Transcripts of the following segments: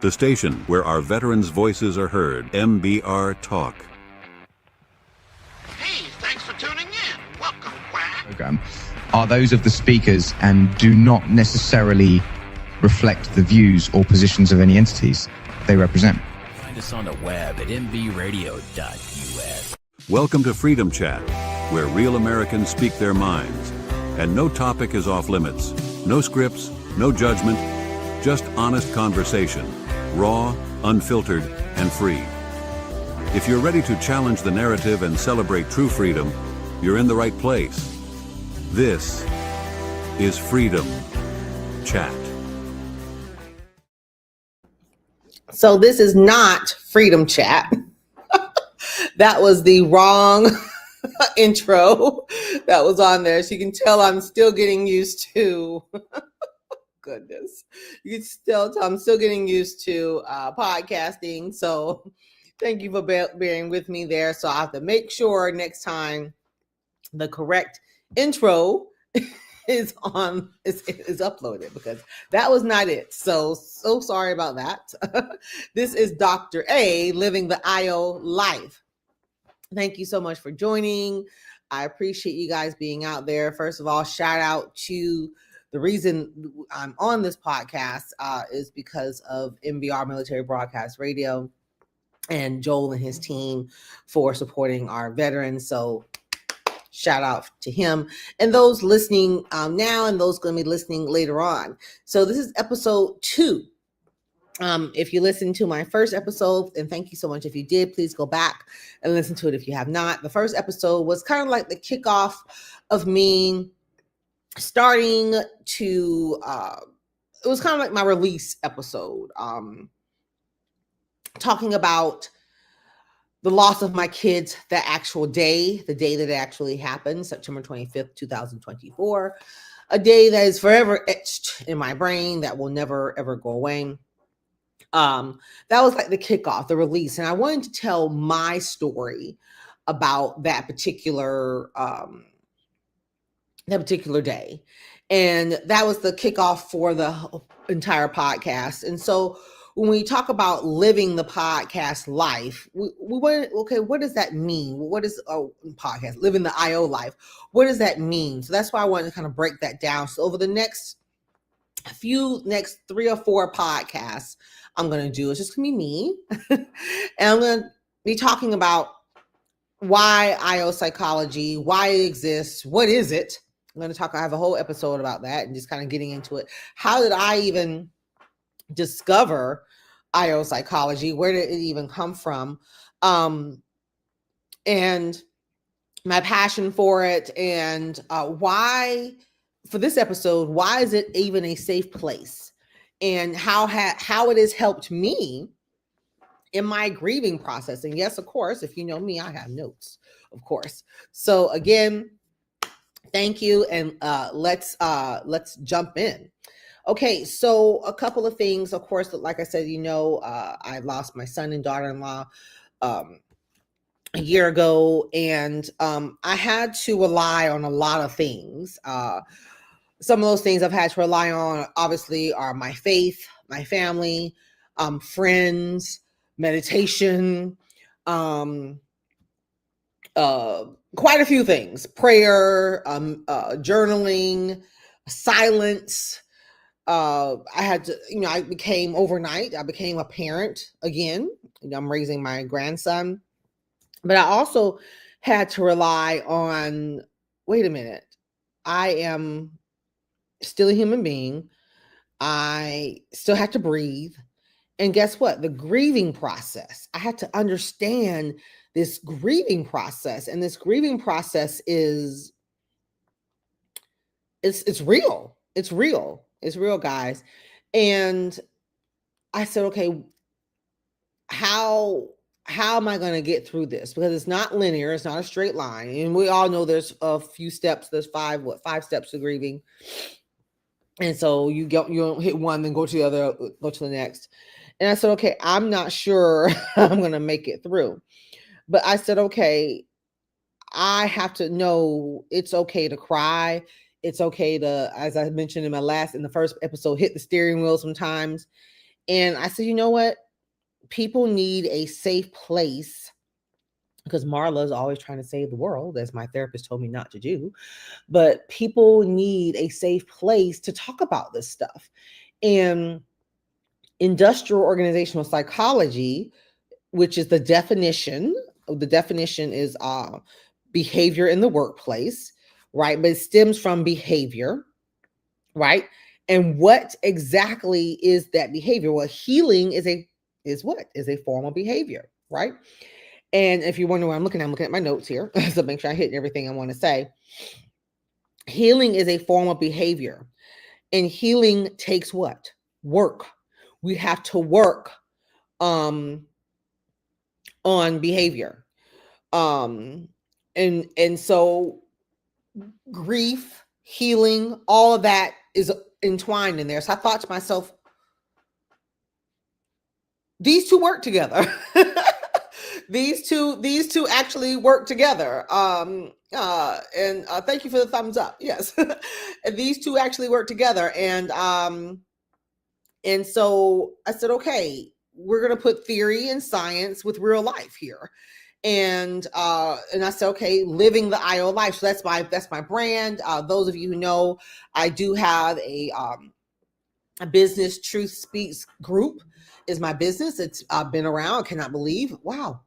the station where our veterans' voices are heard. MBR Talk. Hey, thanks for tuning in. Welcome, Quack. Program are those of the speakers and do not necessarily reflect the views or positions of any entities they represent. Find us on the web at mbradio.us. Welcome to Freedom Chat, where real Americans speak their minds. And no topic is off limits. No scripts, no judgment, just honest conversation, raw, unfiltered, and free. If you're ready to challenge the narrative and celebrate true freedom, you're in the right place. This is Freedom Chat. So this is not Freedom Chat. That was the wrong intro that was on there. So you can tell I'm still getting used to, goodness, you can still tell I'm still getting used to podcasting. So thank you for bearing with me there. So I have to make sure next time the correct intro is uploaded, because that was not it. So sorry about that. This is Dr. A living the IO life. Thank you so much for joining. I appreciate you guys being out there. First of all, shout out to the reason I'm on this podcast is because of MBR Military Broadcast Radio and Joel and his team for supporting our veterans. So shout out to him and those listening now and those going to be listening later on. So this is episode 2. If you listened to my first episode, and thank you so much if you did, please go back and listen to it if you have not. The first episode was kind of like the kickoff of me starting to, it was kind of like my release episode, talking about the loss of my kids, the actual day, the day that it actually happened, September 25th, 2024, a day that is forever etched in my brain that will never, ever go away. That was like the kickoff, the release. And I wanted to tell my story about that particular day. And that was the kickoff for the entire podcast. And so when we talk about living the podcast life, we want, okay, what does that mean? What is a podcast, living the IO life? What does that mean? So that's why I wanted to kind of break that down. So over the next 3 or 4 podcasts I'm going to do, it's just going to be me. And I'm going to be talking about why IO psychology, why it exists, what is it? I'm going to I have a whole episode about that and just kind of getting into it. How did I even discover IO psychology? Where did it even come from? And my passion for it, and why, for this episode, why is it even a safe place? And how it has helped me in my grieving process. And yes, of course, if you know me, I have notes, of course. So again, thank you. And let's jump in. Okay, so a couple of things, of course, like I said, I lost my son and daughter-in-law a year ago, and I had to rely on a lot of things. Some of those things I've had to rely on, obviously, are my faith, my family, friends, meditation, quite a few things, prayer, journaling, silence. I had to, I became a parent again. I'm raising my grandson, but I also had to rely on, wait a minute, I am still a human being. I still have to breathe. And guess what? The grieving process, I had to understand this grieving process. And this grieving process it's real. It's real. It's real, guys. And I said, okay, how am I going to get through this? Because it's not linear. It's not a straight line. And we all know there's a few steps. There's 5 steps to grieving. And so you don't hit one, then go to the other, go to the next. And I said, okay, I'm not sure I'm going to make it through. But I said, okay, I have to know it's okay to cry. It's okay to, as I mentioned in the first episode, hit the steering wheel sometimes. And I said, you know what? People need a safe place, because Marla is always trying to save the world, as my therapist told me not to do. But people need a safe place to talk about this stuff. And industrial organizational psychology, which is the definition is behavior in the workplace, right? But it stems from behavior, right? And what exactly is that behavior? Well, healing is a form of behavior, right? And if you wonder what I'm looking at my notes here so make sure I hit everything I want to say. Healing is a form of behavior, and healing takes what? Work. We have to work on behavior. And so grief, healing, all of that is entwined in there. So I thought to myself, these two work together. These two actually work together. And thank you for the thumbs up. Yes. These two actually work together. And so I said, okay, we're going to put theory and science with real life here. And I said, okay, living the IO life. So that's my brand. Those of you who know, I do have a business. Truth Speaks group is my business. It's been around. I cannot believe. Wow.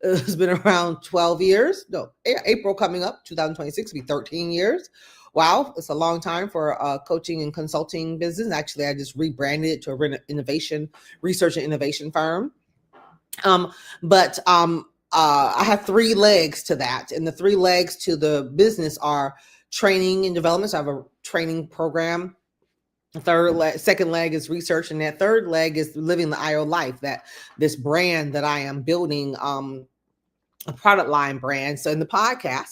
It's been around 12 years. No, April coming up, 2026 will be 13 years. Wow, it's a long time for a coaching and consulting business. Actually, I just rebranded it to a research and innovation firm. But I have 3 legs to that, and the 3 legs to the business are training and development. So I have a training program. The second leg is research, and that third leg is living the IO life. That this brand that I am building, a product line brand. So in the podcast,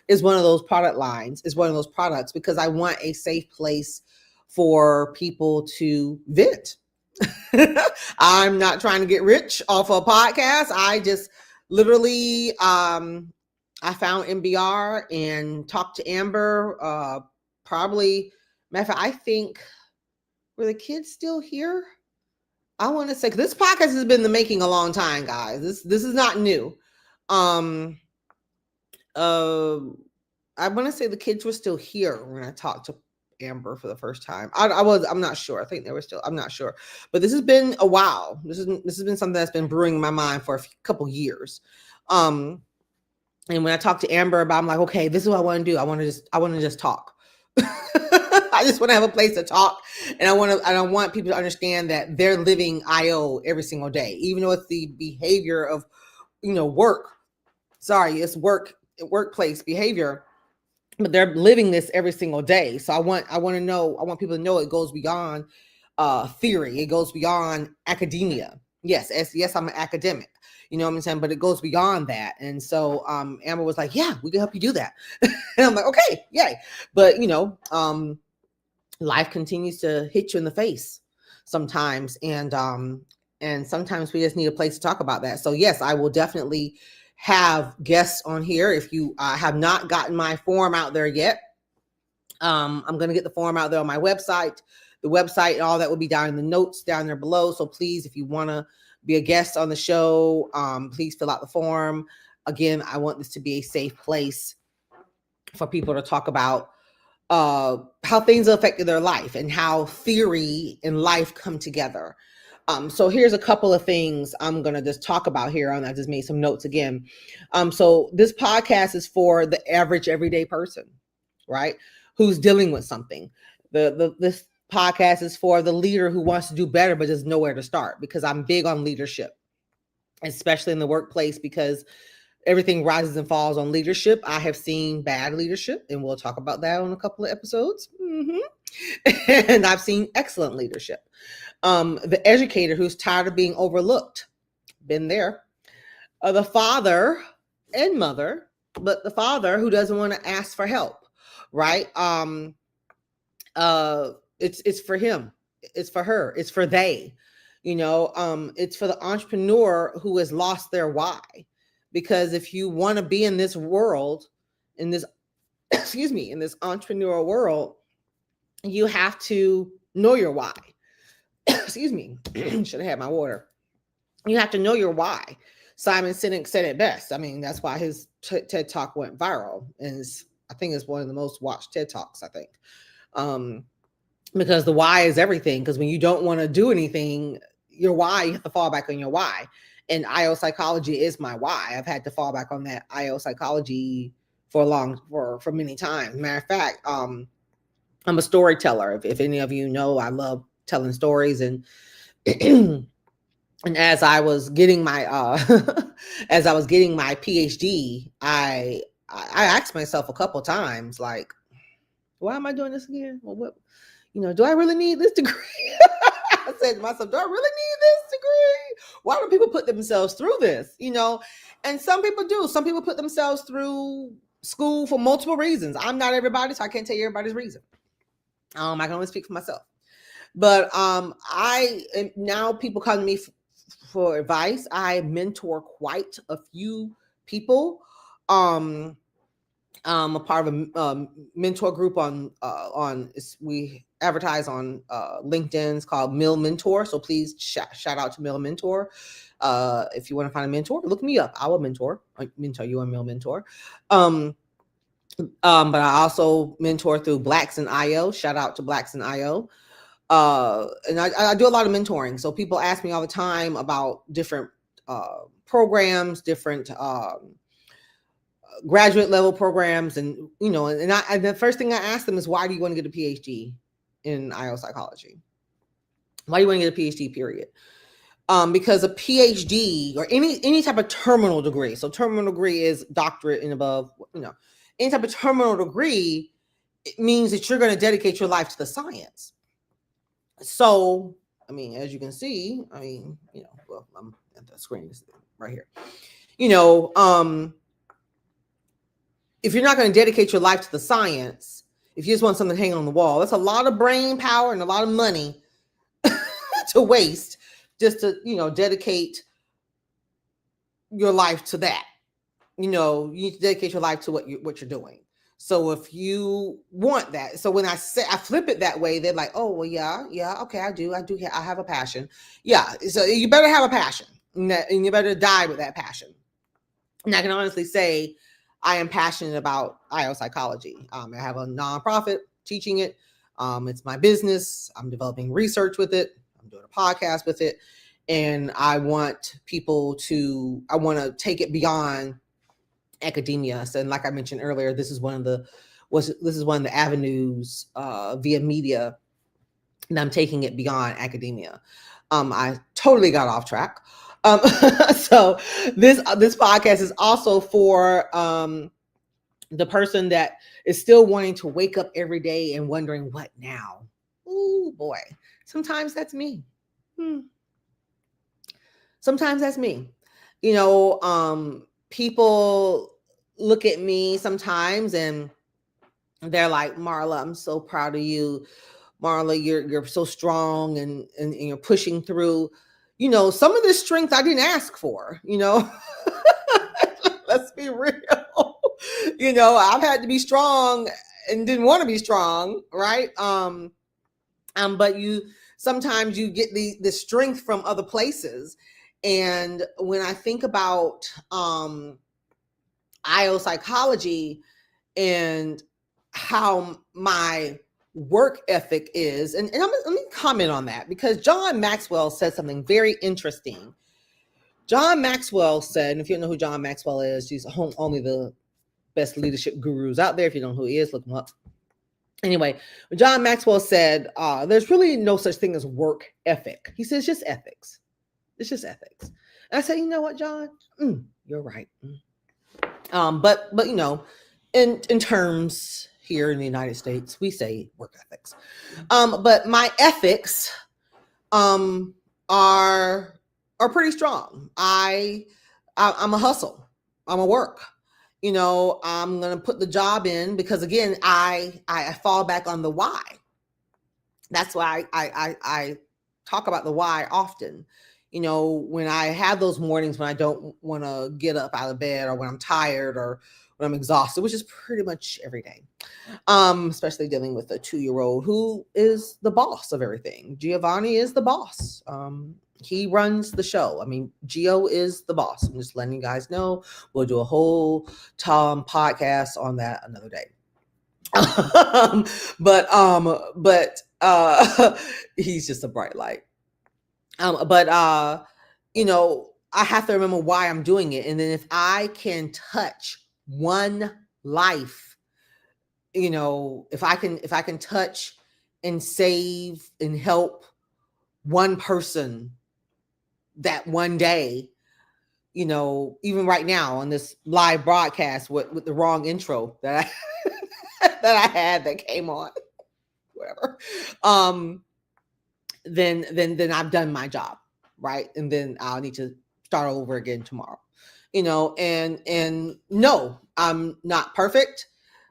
is one of those product lines. Is one of those products, because I want a safe place for people to vent. I'm not trying to get rich off a podcast. I just literally, I found MBR and talked to Amber. Probably, matter of fact, I think, were the kids still here? I want to say, 'cause this podcast has been in the making a long time, guys. This is not new. I want to say the kids were still here when I talked to Amber for the first time. I'm not sure. I think they were still, I'm not sure. But this has been a while. This has been something that's been brewing in my mind for a couple years. And when I talked to Amber about, I'm like, okay, this is what I want to do. I want to just talk. I just want to have a place to talk. And I want people to understand that they're living IO every single day, even though it's the behavior of, work. Sorry, it's workplace behavior, but they're living this every single day. So I want people to know it goes beyond theory. It goes beyond academia. Yes, I'm an academic. You know what I'm saying? But it goes beyond that. And so Amber was like, yeah, we can help you do that. And I'm like, okay, yay. But life continues to hit you in the face sometimes. And sometimes we just need a place to talk about that. So yes, I will definitely have guests on here. If you have not gotten my form out there yet, I'm going to get the form out there on my website. The website and all that will be down in the notes down there below. So please, if you want to be a guest on the show, please fill out the form. Again, I want this to be a safe place for people to talk about how things affected their life and how theory and life come together. So here's a couple of things I'm going to just talk about here. I just made some notes again. So this podcast is for the average everyday person, right? Who's dealing with something. This podcast is for the leader who wants to do better, but doesn't know where to start, because I'm big on leadership, especially in the workplace, because everything rises and falls on leadership. I have seen bad leadership, and we'll talk about that on a couple of episodes. And I've seen excellent leadership. The educator who's tired of being overlooked, been there. The father and mother, but the father who doesn't want to ask for help, right? It's for him, it's for her, it's for they, it's for the entrepreneur who has lost their why. Because if you want to be in this world, in this entrepreneurial world, you have to know your why. excuse me, should have had my water. You have to know your why. Simon Sinek said it best. I mean, that's why his TED Talk went viral. And I think it's one of the most watched TED Talks, I think. Because the why is everything. Because when you don't want to do anything, your why, you have to fall back on your why. And IO psychology is my why. I've had to fall back on that IO psychology for many times. Matter of fact, I'm a storyteller. If any of you know, I love telling stories. And and as I was getting my PhD, I asked myself a couple times, like, why am I doing this again? Well, what, do I really need this degree? I said to myself, do I really need this degree? Why do people put themselves through this? And some people do. Some people put themselves through school for multiple reasons. I'm not everybody, so I can't tell you everybody's reason. I can only speak for myself. But now people come to me for advice. I mentor quite a few people. I'm a part of a mentor group we advertise on LinkedIn. It's called Mill Mentor. So please shout out to Mill Mentor. If you want to find a mentor, look me up. I will mentor you on Mill Mentor. But I also mentor through Blacks in IO. Shout out to Blacks in IO. And I do a lot of mentoring. So people ask me all the time about different programs, different graduate level programs. And, and the first thing I ask them is, why do you want to get a PhD in IO psychology? Why do you want to get a PhD, period? Because a PhD or any type of terminal degree. So terminal degree is doctorate and above, any type of terminal degree, it means that you're going to dedicate your life to the science. So, as you can see, I'm at the screen right here. If you're not going to dedicate your life to the science, if you just want something to hang on the wall, that's a lot of brain power and a lot of money to waste just to, dedicate your life to that. You need to dedicate your life to what you're doing. So if you want that, so when I flip it that way, they're like, oh, well, yeah, okay, I have a passion. Yeah, so you better have a passion, and you better die with that passion. And I can honestly say I am passionate about IO psychology. I have a nonprofit teaching it. It's my business. I'm developing research with it. I'm doing a podcast with it. And I want to take it beyond academia. So, and like I mentioned earlier, this is one of the avenues via media, and I'm taking it beyond academia. I totally got off track. So this podcast is also for the person that is still wanting to wake up every day and wondering, what now? Ooh, boy. Sometimes that's me. Sometimes that's me. People look at me sometimes and they're like, Marla, I'm so proud of you. Marla, you're so strong and you're pushing through. Some of this strength I didn't ask for, Let's be real. I've had to be strong and didn't want to be strong, right? But sometimes you get the strength from other places. And when I think about IO psychology and how my work ethic is, and let me comment on that, because John Maxwell said something very interesting. John Maxwell said, and if you don't know who John Maxwell is, he's only the best leadership gurus out there. If you don't know who he is, look him up. Anyway, John Maxwell said, there's really no such thing as work ethic. He says, just ethics. It's just ethics. And I said, you know what, John? You're right. But in terms here in the United States, we say work ethics. But my ethics are pretty strong. I'm a hustle. I'm a work. I'm going to put the job in because, again, I fall back on the why. That's why I talk about the why often. When I have those mornings when I don't want to get up out of bed, or when I'm tired, or when I'm exhausted, which is pretty much every day. Especially dealing with a 2-year-old who is the boss of everything. Giovanni is the boss. He runs the show. I mean, Gio is the boss. I'm just letting you guys know. We'll do a whole podcast on that another day. But he's just a bright light. You know, I have to remember why I'm doing it. And then if I can touch one life, you know, if I can touch and save and help one person that one day, you know, even right now on this live broadcast with the wrong intro that I had that came on, whatever, then I've done my job, right? And then I'll need to start over again tomorrow, you know, and no, I'm not perfect.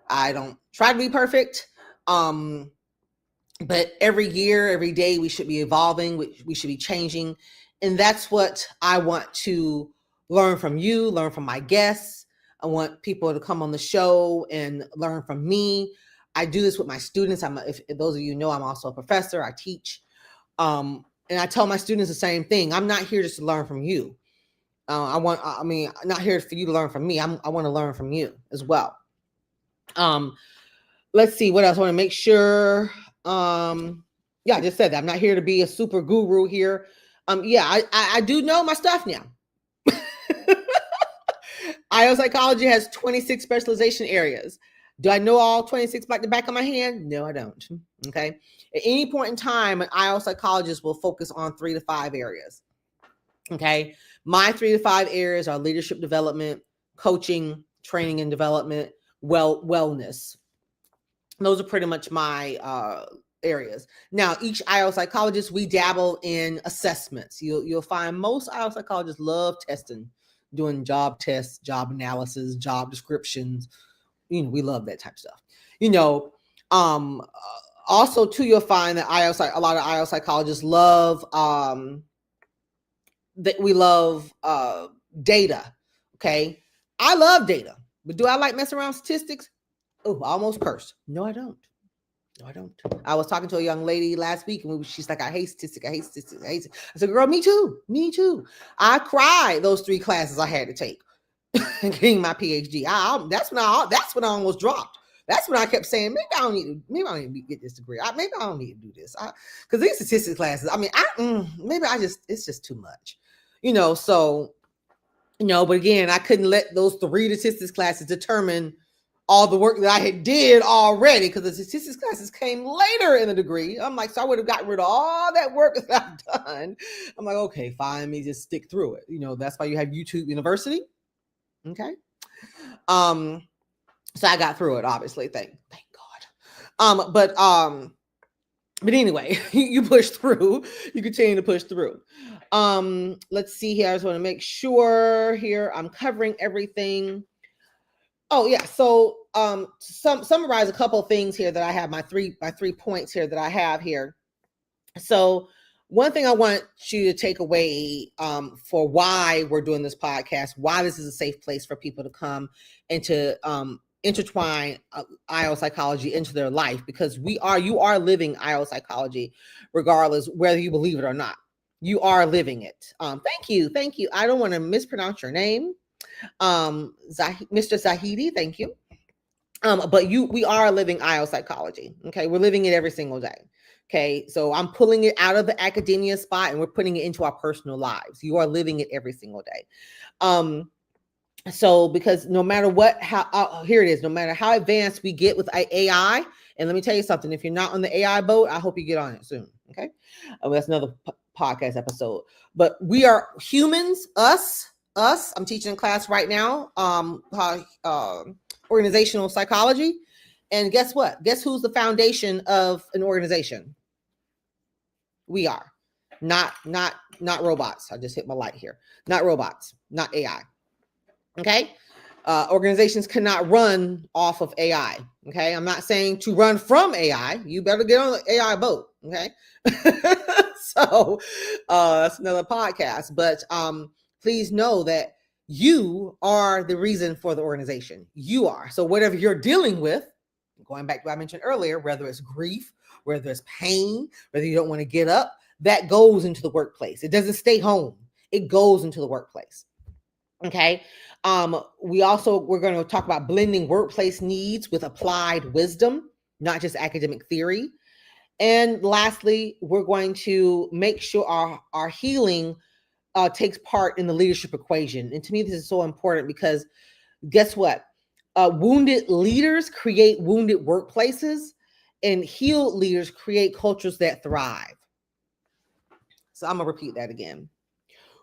I don't try to be perfect. But every year, every day, we should be evolving. We should be changing. And that's what I want to learn from you, learn from my guests. I want people to come on the show and learn from me. I do this with my students. If those of you know, I'm also a professor. I teach. And I tell my students the same thing. I'm not here just to learn from you. I'm not here for you to learn from me. I want to learn from you as well. Let's see what else I want to make sure. I just said that I'm not here to be a super guru here. I do know my stuff now. IO Psychology has 26 specialization areas. Do I know all 26 like the back of my hand? No, I don't. Okay. At any point in time, an IO psychologist will focus on 3 to 5 areas. Okay. My 3 to 5 areas are leadership development, coaching, training and development, wellness. Those are pretty much my areas. Now, each IO psychologist, we dabble in assessments. You'll find most IO psychologists love testing, doing job tests, job analysis, job descriptions. You know, we love that type of stuff. You know, also too, you'll find that a lot of IO psychologists love data. Okay, I love data, but do I like messing around with statistics? Oh, I almost cursed. No, I don't. I was talking to a young lady last week, and she's like, I hate statistics. I said, girl, me too. I cried those 3 classes I had to take getting my PhD. That's when I almost dropped. That's when I kept saying, maybe I don't need to get this degree. Maybe I don't need to do this. Because these statistics classes, it's just too much, you know? So, you know, but again, I couldn't let those 3 statistics classes determine all the work that I had did already, because the statistics classes came later in the degree. I'm like, so I would have gotten rid of all that work that I've done. I'm like, okay, fine, let me just stick through it. You know, that's why you have YouTube University. Okay. So I got through it, obviously. Thank God. But anyway, you push through. You continue to push through. Let's see here. I just want to make sure here I'm covering everything. Oh yeah. So summarize a couple of things here that I have, my three points here that I have here. So one thing I want you to take away for why we're doing this podcast, why this is a safe place for people to come and to intertwine IO psychology into their life, because you are living IO psychology regardless whether you believe it or not. You are living it. Thank you. I don't want to mispronounce your name. Mr. Zahidi, thank you. But we are living IO psychology. Okay, we're living it every single day. Okay, so I'm pulling it out of the academia spot and we're putting it into our personal lives. You are living it every single day. So because no matter here it is, no matter how advanced we get with AI, and let me tell you something, if you're not on the AI boat, I hope you get on it soon. Okay, that's another podcast episode. But we are humans, us. I'm teaching a class right now, organizational psychology. And guess what? Guess who's the foundation of an organization? We are. Not robots. I just hit my light here. Not robots, not AI. Okay? Organizations cannot run off of AI. Okay? I'm not saying to run from AI. You better get on the AI boat. Okay? So that's another podcast. But please know that You are the reason for the organization. You are. So whatever you're dealing with, going back to what I mentioned earlier, whether it's grief, whether it's pain, whether you don't want to get up, that goes into the workplace. It doesn't stay home. It goes into the workplace. Okay. We're going to talk about blending workplace needs with applied wisdom, not just academic theory. And lastly, we're going to make sure our healing takes part in the leadership equation. And to me, this is so important because guess what? Wounded leaders create wounded workplaces, and healed leaders create cultures that thrive. So I'm going to repeat that again.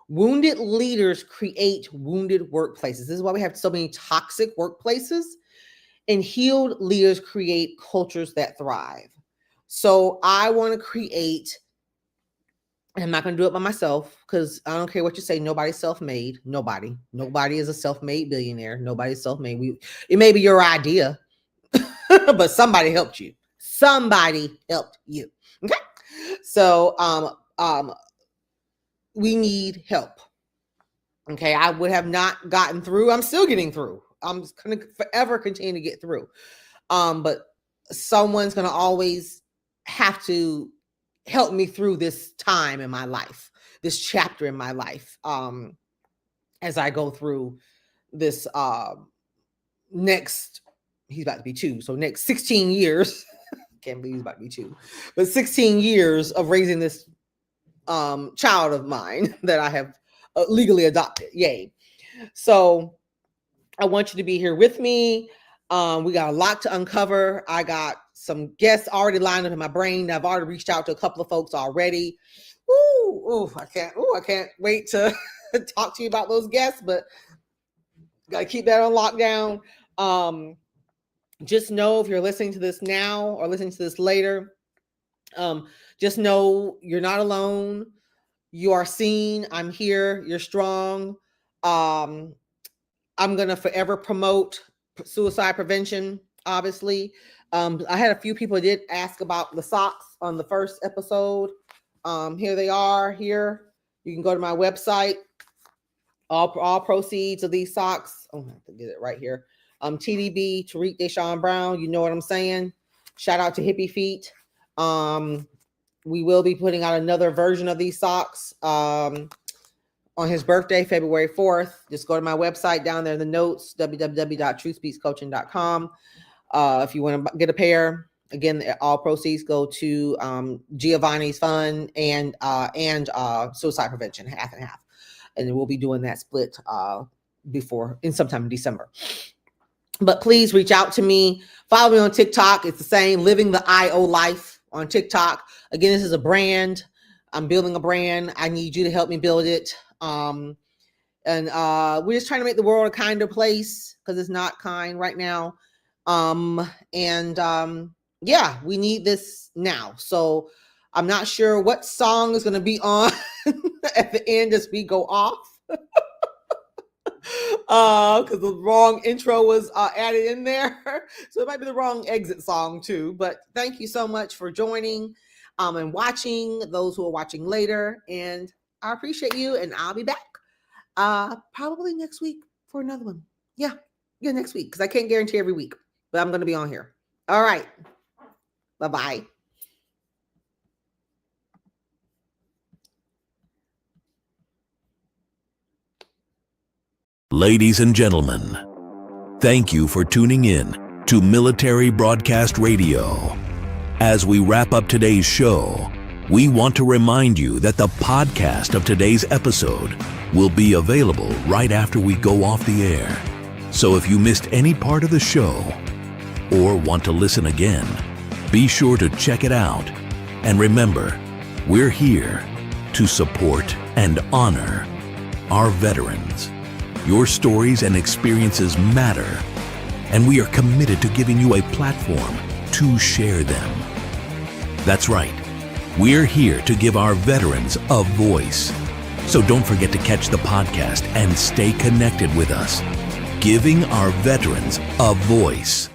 Wounded leaders create wounded workplaces. This is why we have so many toxic workplaces, and healed leaders create cultures that thrive. So I want to create, and I'm not going to do it by myself because I don't care what you say. Nobody's self-made. Nobody is a self-made billionaire. Nobody's self-made. It may be your idea, but somebody helped you. Somebody helped you. Okay. So, we need help. Okay. I would have not gotten through. I'm still getting through. I'm going to forever continue to get through. But someone's going to always have to help me through this time in my life, this chapter in my life, as I go through this next, he's about to be 2. So next 16 years, can't believe he's about to be 2, but 16 years of raising this child of mine that I have legally adopted. Yay. So I want you to be here with me. We got a lot to uncover. I got some guests already lined up in my brain. I've already reached out to a couple of folks already. I can't wait to talk to you about those guests, but got to keep that on lockdown. Just know if you're listening to this now or listening to this later, just know you're not alone. You are seen. I'm here. You're strong. I'm going to forever promote suicide prevention, obviously. I had a few people did ask about the socks on the first episode. Here they are here. You can go to my website. All proceeds of these socks. Oh, I have to get it right here. TDB, Tariq Deshaun Brown. You know what I'm saying? Shout out to Hippie Feet. We will be putting out another version of these socks on his birthday, February 4th. Just go to my website down there in the notes, www.truthspeakscoaching.com. If you want to get a pair, again, all proceeds go to Giovanni's fund and suicide prevention, half and half. And we'll be doing that split sometime in December. But please reach out to me. Follow me on TikTok. It's the same, Living the IO Life on TikTok. Again, this is a brand. I'm building a brand. I need you to help me build it. And we're just trying to make the world a kinder place because it's not kind right now. Yeah, we need this now. So I'm not sure what song is going to be on at the end as we go off. Because the wrong intro was added in there. So it might be the wrong exit song too. But thank you so much for joining and watching, those who are watching later. And I appreciate you, and I'll be back probably next week for another one. Yeah, next week, because I can't guarantee every week, but I'm going to be on here. All right. Bye-bye. Ladies and gentlemen, thank you for tuning in to Military Broadcast Radio. As we wrap up today's show, we want to remind you that the podcast of today's episode will be available right after we go off the air. So if you missed any part of the show or want to listen again, be sure to check it out. And remember, we're here to support and honor our veterans. Your stories and experiences matter, and we are committed to giving you a platform to share them. That's right. We're here to give our veterans a voice. So don't forget to catch the podcast and stay connected with us. Giving our veterans a voice.